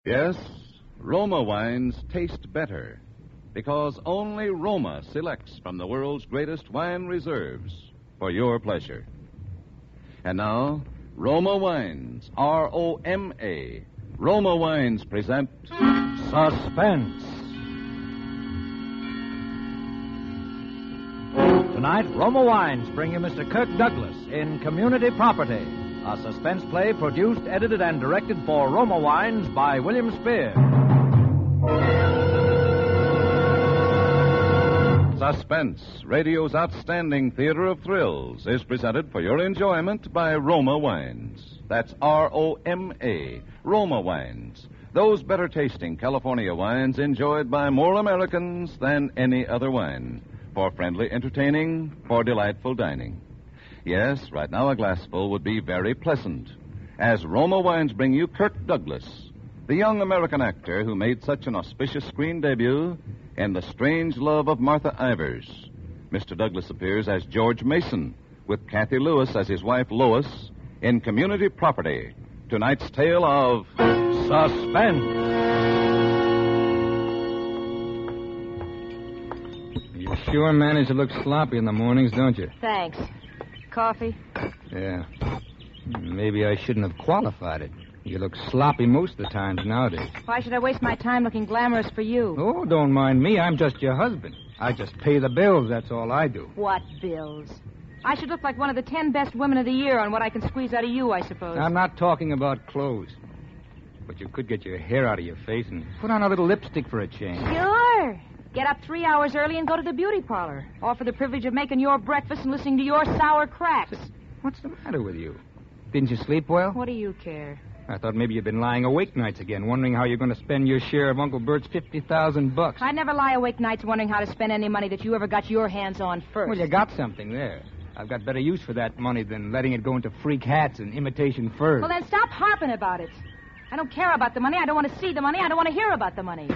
Yes, Roma wines taste better because only Roma selects from the world's greatest wine reserves for your pleasure. And now, Roma Wines, R-O-M-A. Roma Wines present Suspense. Tonight, Roma Wines bring you Mr. Kirk Douglas in Community Property, a suspense play produced, edited, and directed for Roma Wines by William Spear. Suspense, radio's outstanding theater of thrills, is presented for your enjoyment by Roma Wines. That's R-O-M-A, Roma Wines. Those better-tasting California wines enjoyed by more Americans than any other wine. For friendly entertaining, for delightful dining. Yes, right now a glassful would be very pleasant. As Roma Wines bring you Kirk Douglas, the young American actor who made such an auspicious screen debut in The Strange Love of Martha Ivers. Mr. Douglas appears as George Mason, with Kathy Lewis as his wife Lois, in Community Property. Tonight's tale of Suspense. You sure manage to look sloppy in the mornings, don't you? Thanks. Coffee? Yeah. Maybe I shouldn't have qualified it. You look sloppy most of the times nowadays. Why should I waste my time looking glamorous for you? Oh, don't mind me. I'm just your husband. I just pay the bills. That's all I do. What bills? I should look like one of the 10 best women of the year on what I can squeeze out of you, I suppose. I'm not talking about clothes. But you could get your hair out of your face and put on a little lipstick for a change. Sure. Get up 3 hours early and go to the beauty parlor. All for the privilege of making your breakfast and listening to your sour cracks. What's the matter with you? Didn't you sleep well? What do you care? I thought maybe you'd been lying awake nights again, wondering how you're going to spend your share of Uncle Bert's $50,000. I never lie awake nights wondering how to spend any money that you ever got your hands on first. Well, you got something there. I've got better use for that money than letting it go into freak hats and imitation furs. Well, then stop harping about it. I don't care about the money. I don't want to see the money. I don't want to hear about the money.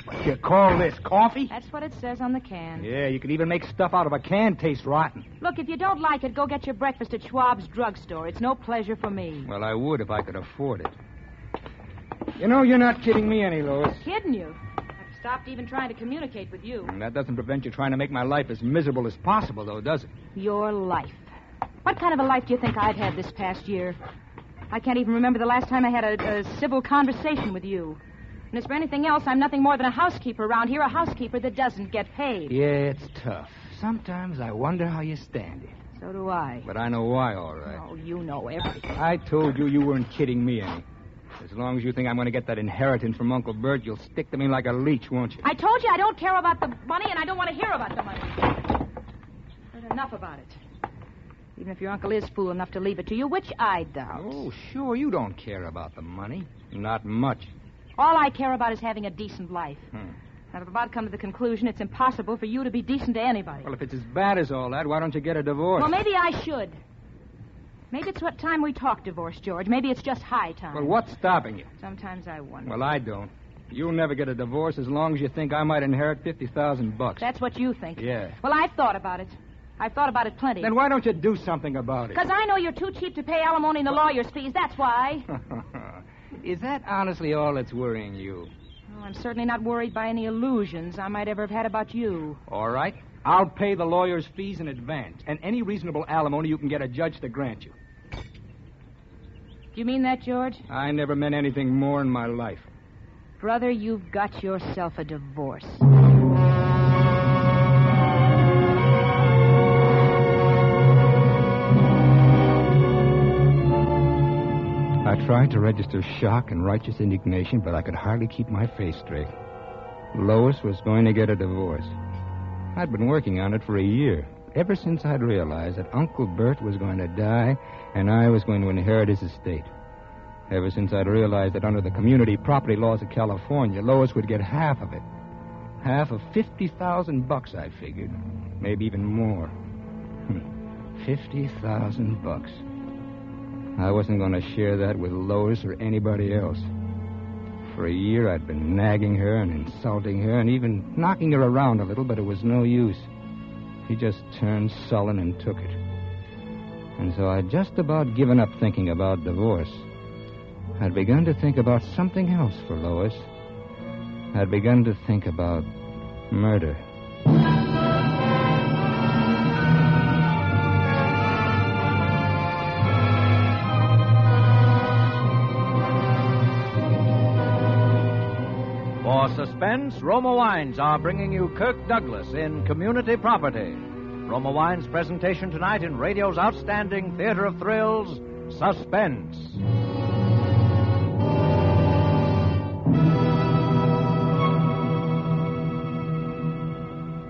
What you call this, coffee? That's what it says on the can. Yeah, you could even make stuff out of a can taste rotten. Look, if you don't like it, go get your breakfast at Schwab's drugstore. It's no pleasure for me. Well, I would if I could afford it. You know, you're not kidding me any, Lois. Kidding you? I've stopped even trying to communicate with you. And that doesn't prevent you trying to make my life as miserable as possible, though, does it? Your life. What kind of a life do you think I've had this past year? I can't even remember the last time I had a civil conversation with you. And as for anything else, I'm nothing more than a housekeeper around here, a housekeeper that doesn't get paid. Yeah, it's tough. Sometimes I wonder how you stand it. So do I. But I know why, all right. Oh, you know everything. I told you weren't kidding me any. As long as you think I'm going to get that inheritance from Uncle Bert, you'll stick to me like a leech, won't you? I told you I don't care about the money, and I don't want to hear about the money. There's enough about it. Even if your uncle is fool enough to leave it to you, which I doubt. Oh, sure, you don't care about the money. Not much. All I care about is having a decent life. And I've about come to the conclusion it's impossible for you to be decent to anybody. Well, if it's as bad as all that, why don't you get a divorce? Well, maybe I should. Maybe it's what time we talk divorce, George. Maybe it's just high time. Well, what's stopping you? Sometimes I wonder. Well, I don't. You'll never get a divorce as long as you think I might inherit $50,000. That's what you think. Yeah. Well, I've thought about it. I've thought about it plenty. Then why don't you do something about it? Because I know you're too cheap to pay alimony and the lawyer's fees. That's why. Is that honestly all that's worrying you? Oh, I'm certainly not worried by any illusions I might ever have had about you. All right. I'll pay the lawyer's fees in advance, and any reasonable alimony you can get a judge to grant you. Do you mean that, George? I never meant anything more in my life. Brother, you've got yourself a divorce. I tried to register shock and righteous indignation, but I could hardly keep my face straight. Lois was going to get a divorce. I'd been working on it for a year, ever since I'd realized that Uncle Bert was going to die and I was going to inherit his estate. Ever since I'd realized that under the community property laws of California, Lois would get half of it. Half of $50,000, I figured. Maybe even more. $50,000. I wasn't going to share that with Lois or anybody else. For a year, I'd been nagging her and insulting her and even knocking her around a little, but it was no use. She just turned sullen and took it. And so I'd just about given up thinking about divorce I'd begun to think about something else for Lois. I'd begun to think about murder. For Suspense, Roma Wines are bringing you Kirk Douglas in Community Property. Roma Wines' presentation tonight in radio's outstanding theater of thrills, Suspense.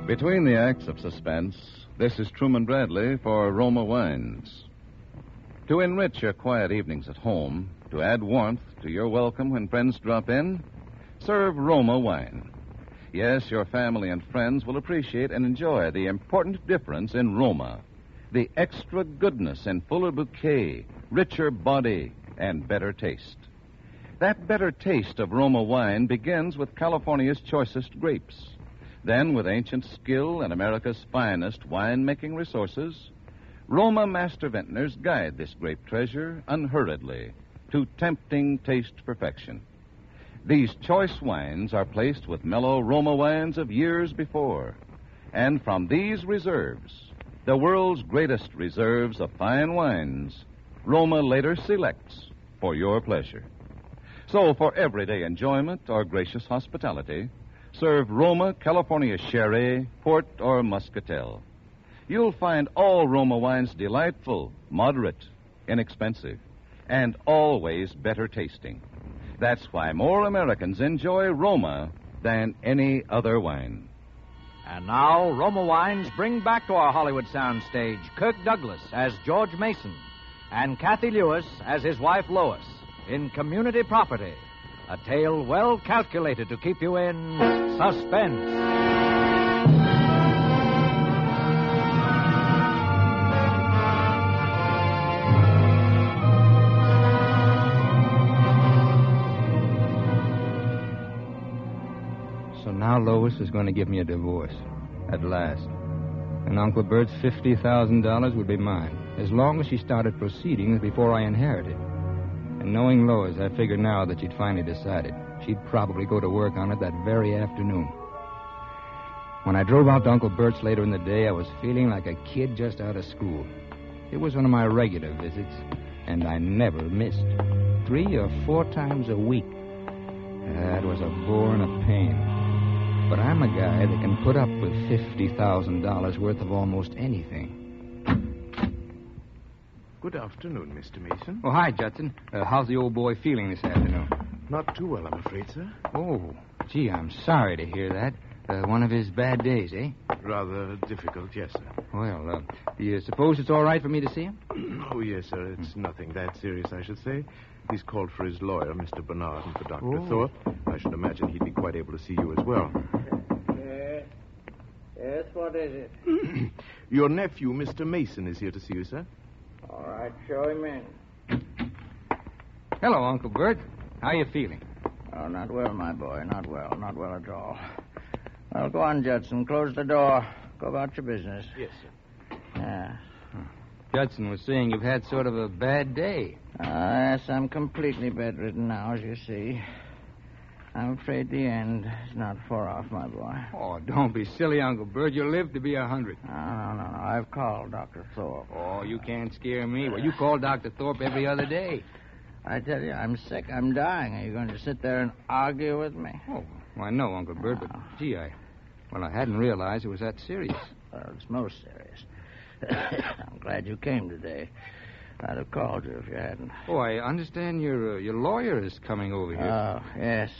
Between the acts of Suspense, this is Truman Bradley for Roma Wines. To enrich your quiet evenings at home, to add warmth to your welcome when friends drop in, serve Roma wine. Yes, your family and friends will appreciate and enjoy the important difference in Roma, the extra goodness and fuller bouquet, richer body, and better taste. That better taste of Roma wine begins with California's choicest grapes. Then, with ancient skill and America's finest wine-making resources, Roma master vintners guide this grape treasure unhurriedly to tempting taste perfection. These choice wines are placed with mellow Roma wines of years before. And from these reserves, the world's greatest reserves of fine wines, Roma later selects for your pleasure. So, for everyday enjoyment or gracious hospitality, serve Roma California Sherry, Port, or Muscatel. You'll find all Roma wines delightful, moderate, inexpensive, and always better tasting. That's why more Americans enjoy Roma than any other wine. And now, Roma Wines bring back to our Hollywood soundstage Kirk Douglas as George Mason and Kathy Lewis as his wife Lois in Community Property, a tale well calculated to keep you in suspense. So now Lois is going to give me a divorce. At last. And Uncle Bert's $50,000 would be mine, as long as she started proceedings before I inherited. And knowing Lois, I figured now that she'd finally decided. She'd probably go to work on it that very afternoon. When I drove out to Uncle Bert's later in the day, I was feeling like a kid just out of school. It was one of my regular visits, and I never missed. 3 or 4 times a week. That was a bore and a pain. But I'm a guy that can put up with $50,000 worth of almost anything. Good afternoon, Mr. Mason. Oh, hi, Judson. How's the old boy feeling this afternoon? Not too well, I'm afraid, sir. Oh, gee, I'm sorry to hear that. One of his bad days, eh? Rather difficult, yes, sir. Well, do you suppose it's all right for me to see him? Oh, yes, sir. It's nothing that serious, I should say. He's called for his lawyer, Mr. Bernard, and for Dr. Thorpe. I should imagine he'd be quite able to see you as well. Yes, what is it? Your nephew, Mr. Mason, is here to see you, sir. All right, show him in. Hello, Uncle Bert. How you feeling? Oh, not well, my boy. Not well. Not well at all. Well, go on, Judson. Close the door. Go about your business. Yes, sir. Yeah. Judson was saying you've had sort of a bad day. Yes, I'm completely bedridden now, as you see. I'm afraid the end is not far off, my boy. Oh, don't be silly, Uncle Bert. You'll live to be 100. No. I've called Dr. Thorpe. Oh, you can't scare me. Well, you call Dr. Thorpe every other day. I tell you, I'm sick. I'm dying. Are you going to sit there and argue with me? Oh, well, I know, Uncle Bert, but, gee, I hadn't realized it was that serious. Well, it's most serious. I'm glad you came today. I'd have called you if you hadn't. Oh, I understand your lawyer is coming over here. Oh, yes.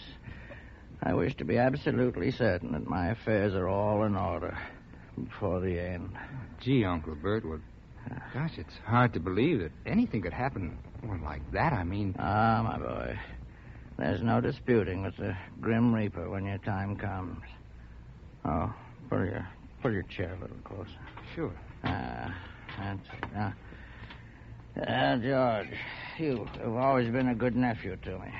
I wish to be absolutely certain that my affairs are all in order before the end. Gee, Uncle Bert, well, gosh, it's hard to believe that anything could happen like that. I mean... Ah, my boy. There's no disputing with the Grim Reaper when your time comes. Oh, pull your chair a little closer. Sure. That's it. George, you've always been a good nephew to me.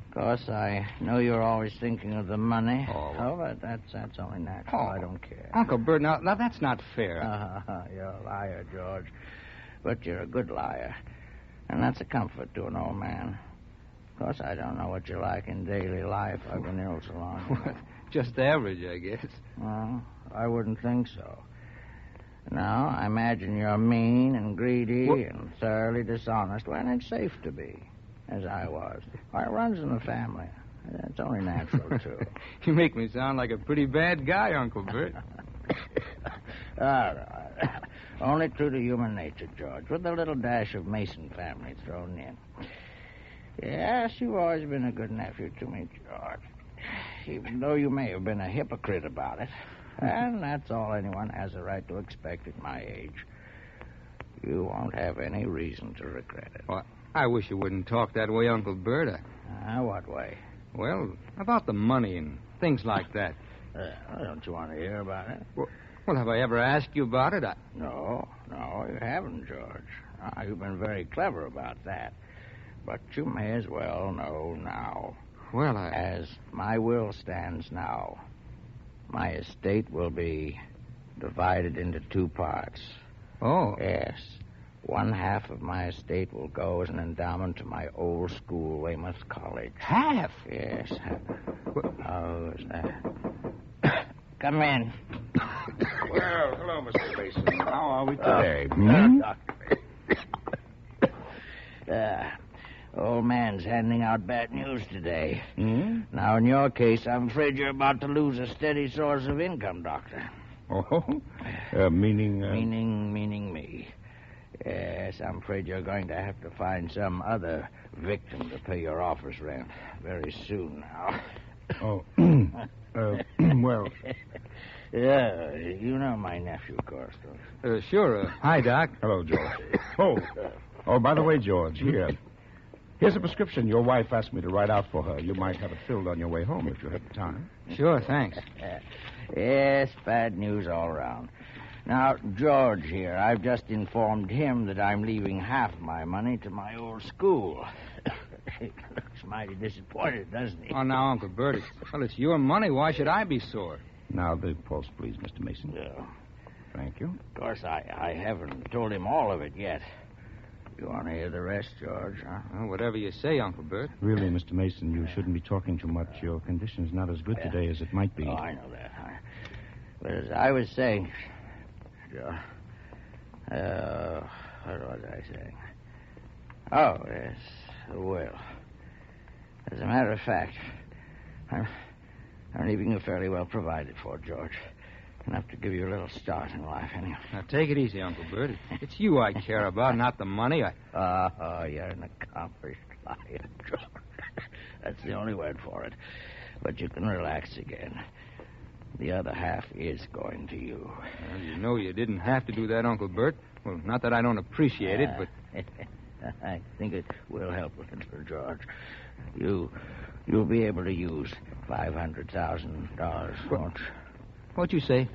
Of course, I know you're always thinking of the money. Oh, but that's only natural. I don't care. Uncle Bert, now that's not fair. You're a liar, George. But you're a good liar. And that's a comfort to an old man. course, I don't know what you're like in daily life. I've been ill so long. Just average, I guess. Well, I wouldn't think so. Now, I imagine you're mean and greedy and thoroughly dishonest when it's safe to be, as I was. Why, it runs in the family. It's only natural, too. You make me sound like a pretty bad guy, Uncle Bert. All right. Only true to human nature, George, with a little dash of Mason family thrown in. Yes, you've always been a good nephew to me, George, even though you may have been a hypocrite about it. And that's all anyone has a right to expect at my age. You won't have any reason to regret it. Well, I wish you wouldn't talk that way, Uncle Bert. What way? Well, about the money and things like that. Don't you want to hear about it? Well, have I ever asked you about it? No, you haven't, George. You've been very clever about that. But you may as well know now. Well, As my will stands now, my estate will be divided into 2 parts. Oh. Yes. 1/2 of my estate will go as an endowment to my old school, Weymouth College. Half? Yes. Oh, who's that? Come in. Well, hello, Mr. Mason. How are we today? Dr. Old man's handing out bad news today. Now, in your case, I'm afraid you're about to lose a steady source of income, Doctor. Oh? Meaning? Meaning me. Yes, I'm afraid you're going to have to find some other victim to pay your office rent very soon now. Oh. Well. Yeah, you know my nephew, of course, don't you? Sure. Hi, Doc. Hello, George. Oh, by the way, George, here's a prescription your wife asked me to write out for her. You might have it filled on your way home if you have the time. Sure, thanks. Yes, bad news all around. Now, George here, I've just informed him that I'm leaving half my money to my old school. He looks mighty disappointed, doesn't he? Oh, now, Uncle Bert, it's your money. Why should I be sore? Now, the pulse, please, Mr. Mason. Yeah. Thank you. Of course, I haven't told him all of it yet. You want to hear the rest, George, huh? Well, whatever you say, Uncle Bert. Really, Mr. Mason, you shouldn't be talking too much. Your condition's not as good today as it might be. Oh, I know that. But as I was saying... what was I saying? Oh, yes, well. As a matter of fact, I'm leaving you fairly well provided for, George. Enough to give you a little start in life, anyway. Now, take it easy, Uncle Bert. It's you I care about, not the money. You're an accomplished liar, George. That's the only word for it. But you can relax again. The other half is going to you. Well, you know you didn't have to do that, Uncle Bert. Well, not that I don't appreciate it, but... I think it will help a little, George. You'll be able to use $500,000, won't you? What'd you say?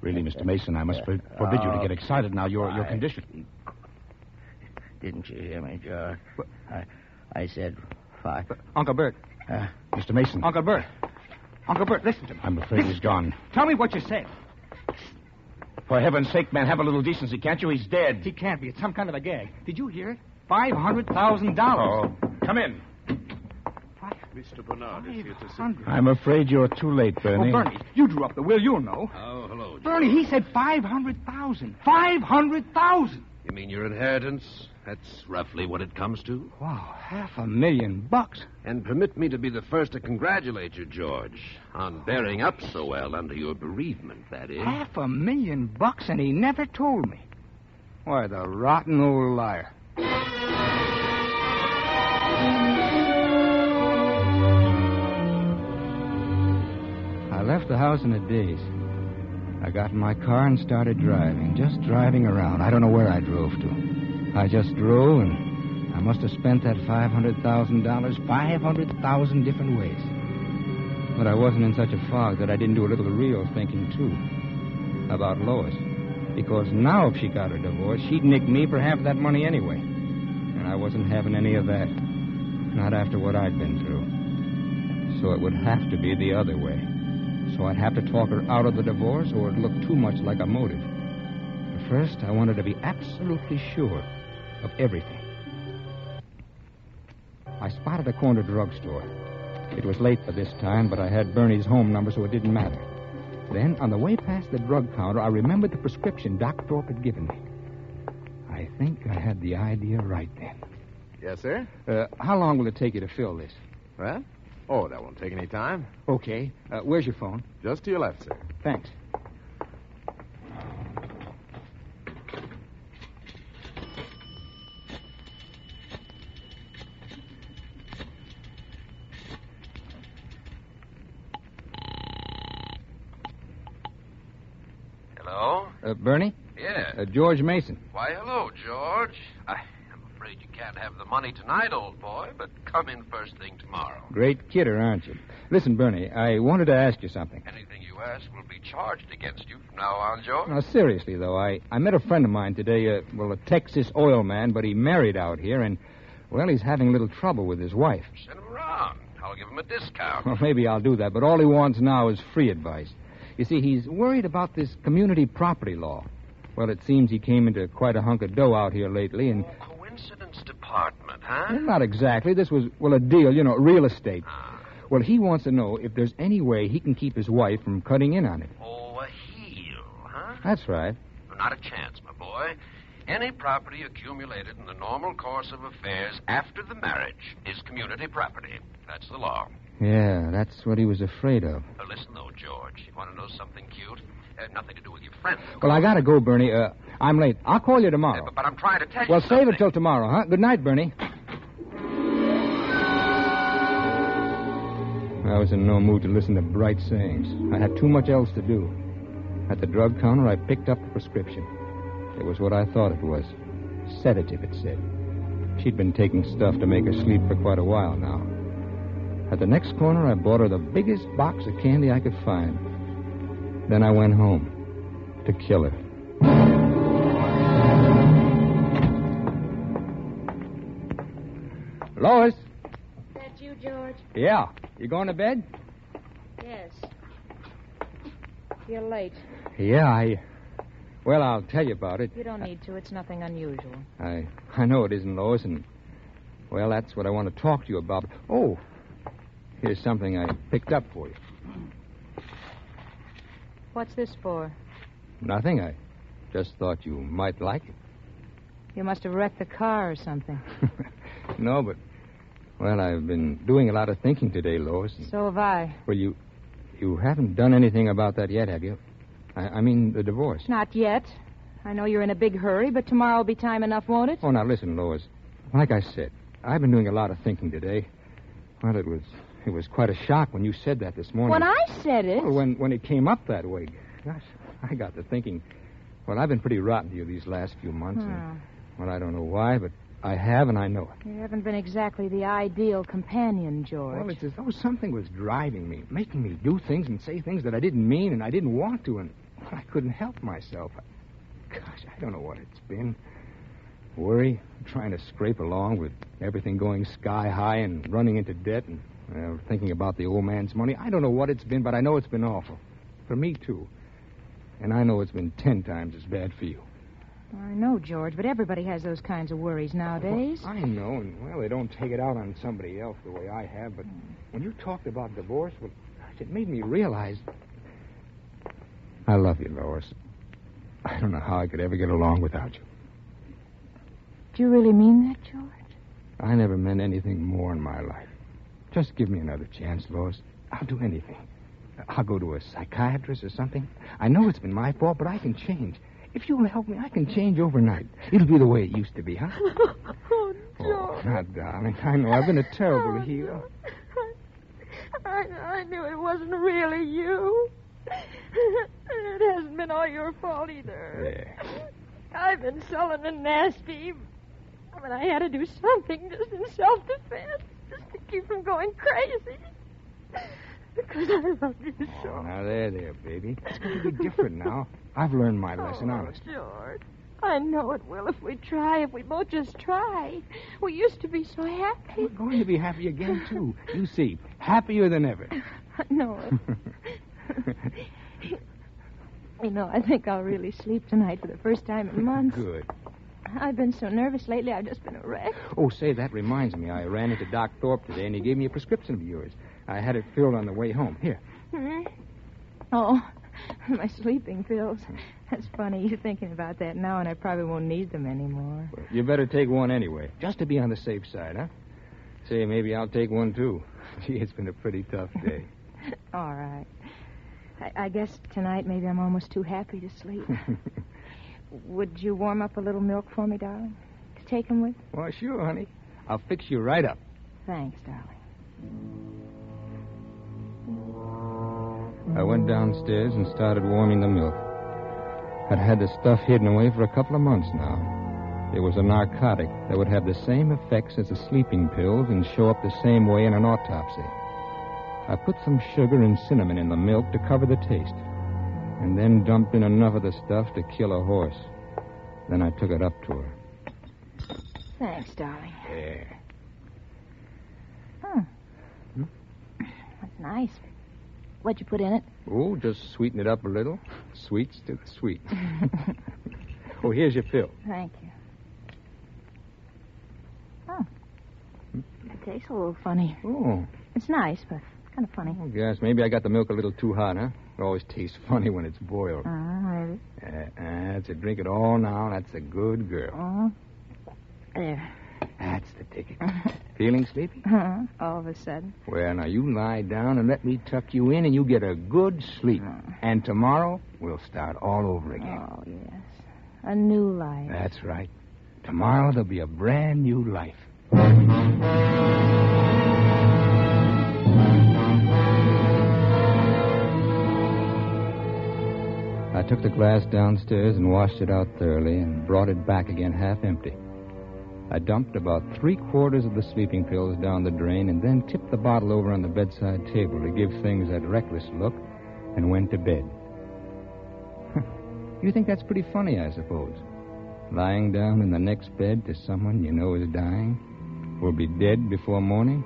Really, Mr. Mason, I must forbid you to get excited now. Your condition... Didn't you hear me, George? I said 5. Uncle Bert. Mr. Mason. Uncle Bert. Uncle Bert, listen to me. I'm afraid he's gone. Tell me what you said. For heaven's sake, man, have a little decency, can't you? He's dead. He can't be. It's some kind of a gag. Did you hear it? $500,000. Oh, come in. Mr. Bernard is here to see. I'm afraid you're too late, Bernie. Well, Bernie, you drew up the will. You'll know. Oh, hello, George. Bernie, he said 500,000. 500,000. You mean your inheritance? That's roughly what it comes to. Wow, $500,000. And permit me to be the first to congratulate you, George, on bearing up so well under your bereavement, that is. $500,000, and he never told me. Why, the rotten old liar. I left the house in a daze. I got in my car and started driving, just driving around. I don't know where I drove to. I just drove, and I must have spent that $500,000 500,000 different ways. But I wasn't in such a fog that I didn't do a little real thinking, too, about Lois. Because now if she got her divorce, she'd nick me for half that money anyway. And I wasn't having any of that. Not after what I'd been through. So it would have to be the other way. So I'd have to talk her out of the divorce, or it'd look too much like a motive. But first, I wanted to be absolutely sure of everything. I spotted a corner drugstore. It was late by this time, but I had Bernie's home number, so it didn't matter. Then, on the way past the drug counter, I remembered the prescription Doc Thorpe had given me. I think I had the idea right then. Yes, sir? How long will it take you to fill this? What? Oh, that won't take any time. Okay. Where's your phone? Just to your left, sir. Thanks. Hello? Bernie? Yeah. George Mason. Why, hello, George. I'm afraid you can't have the money tonight, old boy, but come in first thing tomorrow. Great kidder, aren't you? Listen, Bernie, I wanted to ask you something. Anything you ask will be charged against you from now on, George. Now, seriously, though, I met a friend of mine today, a Texas oil man, but he married out here, and, well, he's having a little trouble with his wife. Send him around. I'll give him a discount. Well, maybe I'll do that, but all he wants now is free advice. You see, he's worried about this community property law. Well, it seems he came into quite a hunk of dough out here lately, and... Oh, coincidence department, huh? Well, not exactly. This was, a deal, real estate. Ah. Well, he wants to know if there's any way he can keep his wife from cutting in on it. Oh, a heel, huh? That's right. Well, not a chance, my boy. Any property accumulated in the normal course of affairs after the marriage is community property. That's the law. Yeah, that's what he was afraid of. Now, listen, though, George. You want to know something cute? Nothing to do with your friend. Well, I gotta go, Bernie. I'm late. I'll call you tomorrow. But I'm trying to tell you Well, something. save it till tomorrow, huh? Good night, Bernie. I was in no mood to listen to bright sayings. I had too much else to do. At the drug counter, I picked up the prescription. It was what I thought it was. Sedative, it said. She'd been taking stuff to make her sleep for quite a while now. At the next corner, I bought her the biggest box of candy I could find. Then I went home to kill her. Lois? That you, George? Yeah. You going to bed? Yes. You're late. Yeah, Well, I'll tell you about it. You don't need to. It's nothing unusual. I know it isn't, Lois, and, well, that's what I want to talk to you about. Oh, here's something I picked up for you. What's this for? Nothing. I just thought you might like it. You must have wrecked the car or something. No, but, well, I've been doing a lot of thinking today, Lois. So have I. Well, you haven't done anything about that yet, have you? I mean, the divorce. Not yet. I know you're in a big hurry, but tomorrow will be time enough, won't it? Oh, now listen, Lois. Like I said, I've been doing a lot of thinking today. Well, it was quite a shock when you said that this morning. When I said it? Well, when it came up that way. Gosh, I got to thinking. Well, I've been pretty rotten to you these last few months. And, well, I don't know why, but I have, and I know it. You haven't been exactly the ideal companion, George. Well, it's as though something was driving me, making me do things and say things that I didn't mean and I didn't want to, and I couldn't help myself. Gosh, I don't know what it's been. Worry, trying to scrape along with everything going sky high and running into debt and thinking about the old man's money. I don't know what it's been, but I know it's been awful. For me, too. And I know it's been 10 times as bad for you. I know, George, but everybody has those kinds of worries nowadays. Well, I know, and, well, they don't take it out on somebody else the way I have, but when you talked about divorce, well, gosh, it made me realize I love you, Lois. I don't know how I could ever get along without you. Do you really mean that, George? I never meant anything more in my life. Just give me another chance, Lois. I'll do anything. I'll go to a psychiatrist or something. I know it's been my fault, but I can change. If you'll help me, I can change overnight. It'll be the way it used to be, huh? Oh, George. Oh, now, darling, I know I've been a terrible heel. I knew it wasn't really you. It hasn't been all your fault either. Yeah. I've been sullen and nasty. I mean, I had to do something just in self-defense, just to keep from going crazy. Because I love you so. Oh, now, there, baby. It's going to be different now. I've learned my lesson, honest. George, I know it will if we try, if we both just try. We used to be so happy. We're going to be happy again, too. You see, happier than ever. I know it. You know, I think I'll really sleep tonight for the first time in months. Good. I've been so nervous lately, I've just been a wreck. Oh, say, that reminds me. I ran into Doc Thorpe today, and he gave me a prescription of yours. I had it filled on the way home. Here. Oh, my sleeping pills. That's funny. You're thinking about that now, and I probably won't need them anymore. Well, you better take one anyway, just to be on the safe side, huh? Say, maybe I'll take one, too. Gee, it's been a pretty tough day. All right. I guess tonight maybe I'm almost too happy to sleep. Would you warm up a little milk for me, darling, to take him with? Well, sure, honey. I'll fix you right up. Thanks, darling. I went downstairs and started warming the milk. I'd had the stuff hidden away for a couple of months now. It was a narcotic that would have the same effects as the sleeping pills and show up the same way in an autopsy. I put some sugar and cinnamon in the milk to cover the taste, and then dumped in enough of the stuff to kill a horse. Then I took it up to her. Thanks, darling. There. That's nice. What'd you put in it? Oh, just sweeten it up a little. Sweets to the sweet. Oh, here's your fill. Thank you. Oh. It tastes a little funny. Oh. It's nice, but kind of funny. Oh, gosh, maybe I got the milk a little too hot, huh? It always tastes funny when it's boiled. Maybe. That's a drink it all now. That's a good girl. There. That's the ticket. Feeling sleepy? All of a sudden. Well, now you lie down and let me tuck you in and you get a good sleep. And tomorrow we'll start all over again. Oh, yes. A new life. That's right. Tomorrow there'll be a brand new life. I took the glass downstairs and washed it out thoroughly and brought it back again half empty. I dumped about 3/4 of the sleeping pills down the drain and then tipped the bottle over on the bedside table to give things that reckless look and went to bed. You think that's pretty funny, I suppose? Lying down in the next bed to someone you know is dying, will be dead before morning?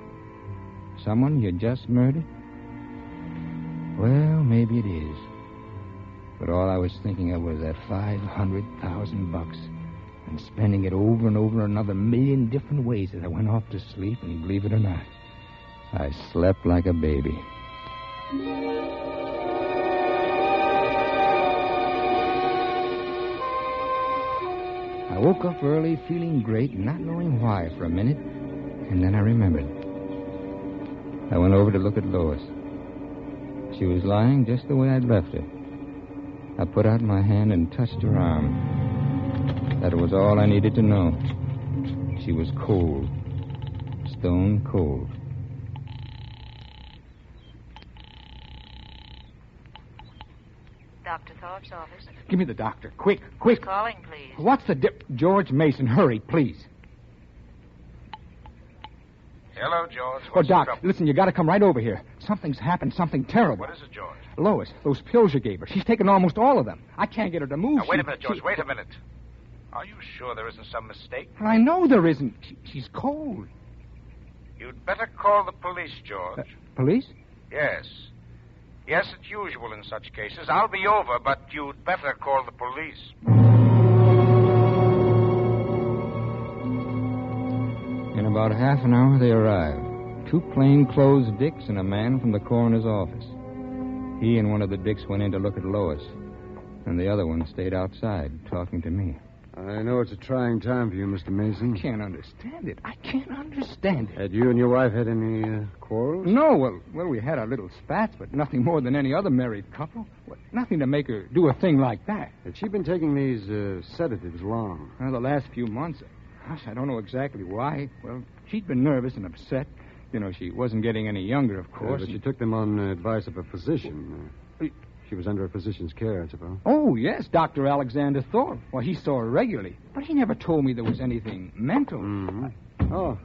Someone you just murdered? Well, maybe it is. But all I was thinking of was that $500,000 and spending it over and over another million different ways as I went off to sleep, and believe it or not, I slept like a baby. I woke up early feeling great, not knowing why for a minute, and then I remembered. I went over to look at Lois. She was lying just the way I'd left her. I put out my hand and touched her arm. That was all I needed to know. She was cold. Stone cold. Dr. Thorpe's office. Give me the doctor. Quick, quick. Calling, please. What's the George Mason, hurry, please. Hello, George. Oh, What's the Doc, trouble? listen, you got to come right over here. Something's happened, something terrible. What is it, George? Lois, those pills you gave her. She's taken almost all of them. I can't get her to move. Now, wait a minute, George. Wait a minute. Are you sure there isn't some mistake? I know there isn't. She's cold. You'd better call the police, George. Police? Yes. Yes, it's usual in such cases. I'll be over, but you'd better call the police. In about half an hour, they arrived. 2 plainclothes dicks and a man from the coroner's office. He and one of the dicks went in to look at Lois, and the other one stayed outside talking to me. I know it's a trying time for you, Mr. Mason. I can't understand it. I can't understand it. Had you and your wife had any quarrels? No, well, we had our little spats, but nothing more than any other married couple. Well, nothing to make her do a thing like that. Had she been taking these sedatives long? Well, the last few months, gosh, I don't know exactly why. Well, she'd been nervous and upset. You know, she wasn't getting any younger, of course. But she took them on advice of a physician. She was under a physician's care, I suppose. Oh, yes, Dr. Alexander Thorpe. Well, he saw her regularly. But he never told me there was anything mental. Mm-hmm. Oh,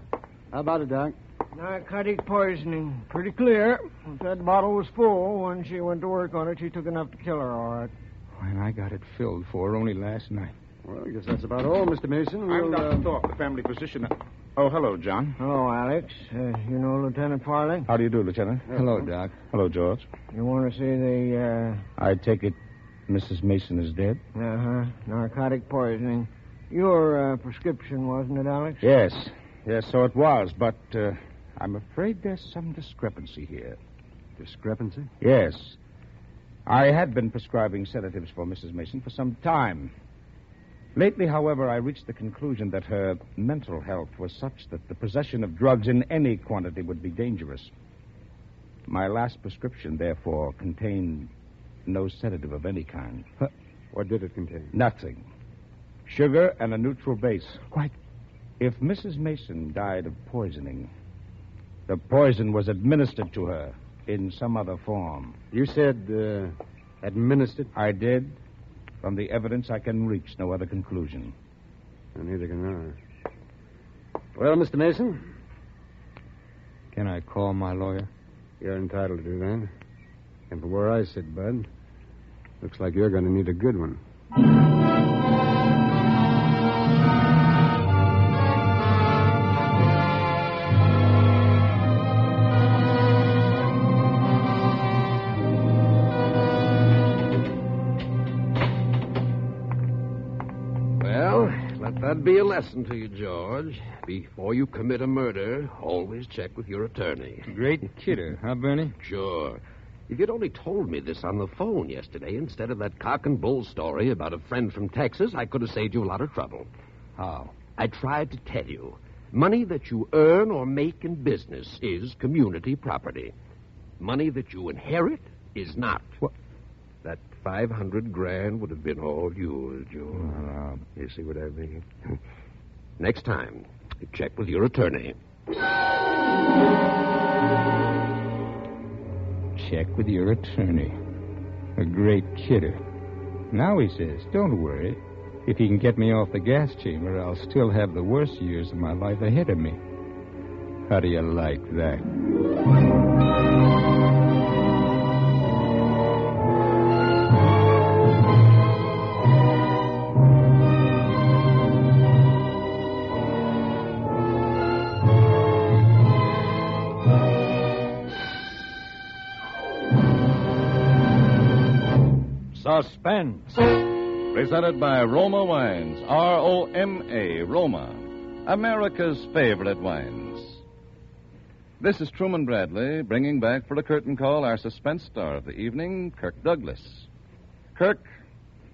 how about it, Doc? Narcotic poisoning. Pretty clear. If that bottle was full, when she went to work on it, she took enough to kill her, all right. And I got it filled for her only last night. Well, I guess that's about all, Mr. Mason. I'm Dr. Thorpe, the family physician. Oh, hello, John. Hello, Alex. You know Lieutenant Farley? How do you do, Lieutenant? Hello, Doc. Hello, George. You want to see the, I take it Mrs. Mason is dead? narcotic poisoning. Your prescription, wasn't it, Alex? Yes. Yes, so it was, but I'm afraid there's some discrepancy here. Discrepancy? Yes. I had been prescribing sedatives for Mrs. Mason for some time. Lately, however, I reached the conclusion that her mental health was such that the possession of drugs in any quantity would be dangerous. My last prescription, therefore, contained no sedative of any kind. What did it contain? Nothing. Sugar and a neutral base. Why, if Mrs. Mason died of poisoning, the poison was administered to her in some other form. You said administered? I did. From the evidence, I can reach no other conclusion. And neither can I. Well, Mr. Mason? Can I call my lawyer? You're entitled to do that. And from where I sit, Bud, looks like you're going to need a good one. That'd be a lesson to you, George. Before you commit a murder, always check with your attorney. Great kidder, huh, Bernie? Sure. If you'd only told me this on the phone yesterday instead of that cock and bull story about a friend from Texas, I could have saved you a lot of trouble. How? I tried to tell you. Money that you earn or make in business is community property. Money that you inherit is not. What? That $500,000 would have been all yours, George. You see what I mean? Next time, check with your attorney. Check with your attorney. A great kidder. Now he says, don't worry. If he can get me off the gas chamber, I'll still have the worst years of my life ahead of me. How do you like that? Suspense. Presented by Roma Wines, R-O-M-A, Roma, America's favorite wines. This is Truman Bradley, bringing back for a curtain call our suspense star of the evening, Kirk Douglas. Kirk,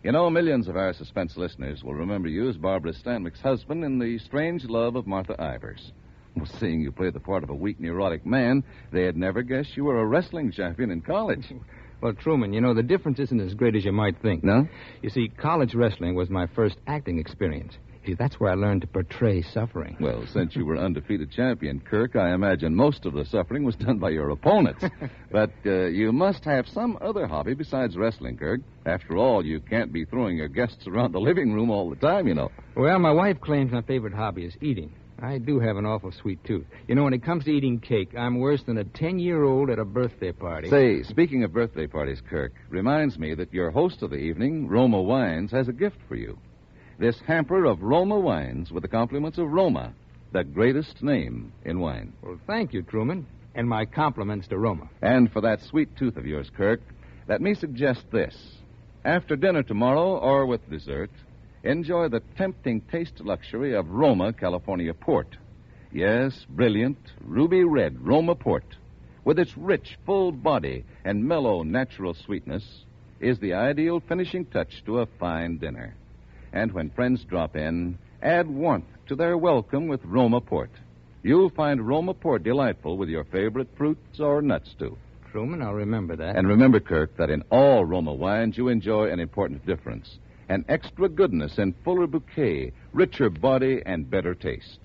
you know, millions of our suspense listeners will remember you as Barbara Stanwyck's husband in The Strange Love of Martha Ivers. Well, seeing you play the part of a weak, neurotic man, they'd never guess you were a wrestling champion in college. Well, Truman, you know, the difference isn't as great as you might think. No? You see, college wrestling was my first acting experience. See, that's where I learned to portray suffering. Well, since you were undefeated champion, Kirk, I imagine most of the suffering was done by your opponents. But you must have some other hobby besides wrestling, Kirk. After all, you can't be throwing your guests around the living room all the time, you know. Well, my wife claims my favorite hobby is eating. I do have an awful sweet tooth. You know, when it comes to eating cake, I'm worse than a 10-year-old at a birthday party. Say, speaking of birthday parties, Kirk, reminds me that your host of the evening, Roma Wines, has a gift for you. This hamper of Roma Wines with the compliments of Roma, the greatest name in wine. Well, thank you, Truman, and my compliments to Roma. And for that sweet tooth of yours, Kirk, let me suggest this. After dinner tomorrow, or with dessert, enjoy the tempting taste luxury of Roma California Port. Yes, brilliant, ruby red Roma Port, with its rich, full body and mellow, natural sweetness, is the ideal finishing touch to a fine dinner. And when friends drop in, add warmth to their welcome with Roma Port. You'll find Roma Port delightful with your favorite fruits or nuts, too. Truman, I'll remember that. And remember, Kirk, that in all Roma wines you enjoy an important difference. An extra goodness and fuller bouquet, richer body, and better taste.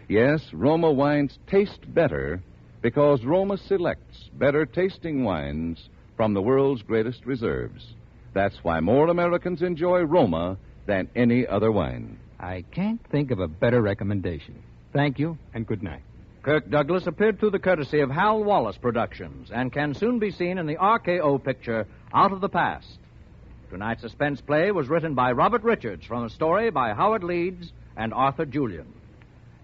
Yes, Roma wines taste better because Roma selects better tasting wines from the world's greatest reserves. That's why more Americans enjoy Roma than any other wine. I can't think of a better recommendation. Thank you, and good night. Kirk Douglas appeared through the courtesy of Hal Wallace Productions and can soon be seen in the RKO picture Out of the Past. Tonight's suspense play was written by Robert Richards from a story by Howard Leeds and Arthur Julian.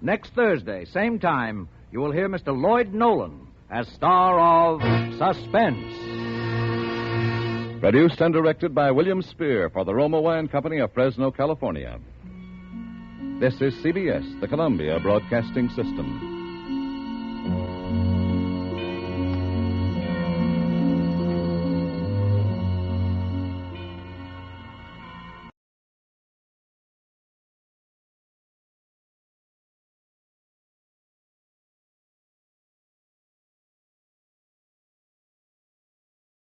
Next Thursday, same time, you will hear Mr. Lloyd Nolan as star of Suspense. Produced and directed by William Spear for the Roma Wine Company of Fresno, California. This is CBS, the Columbia Broadcasting System.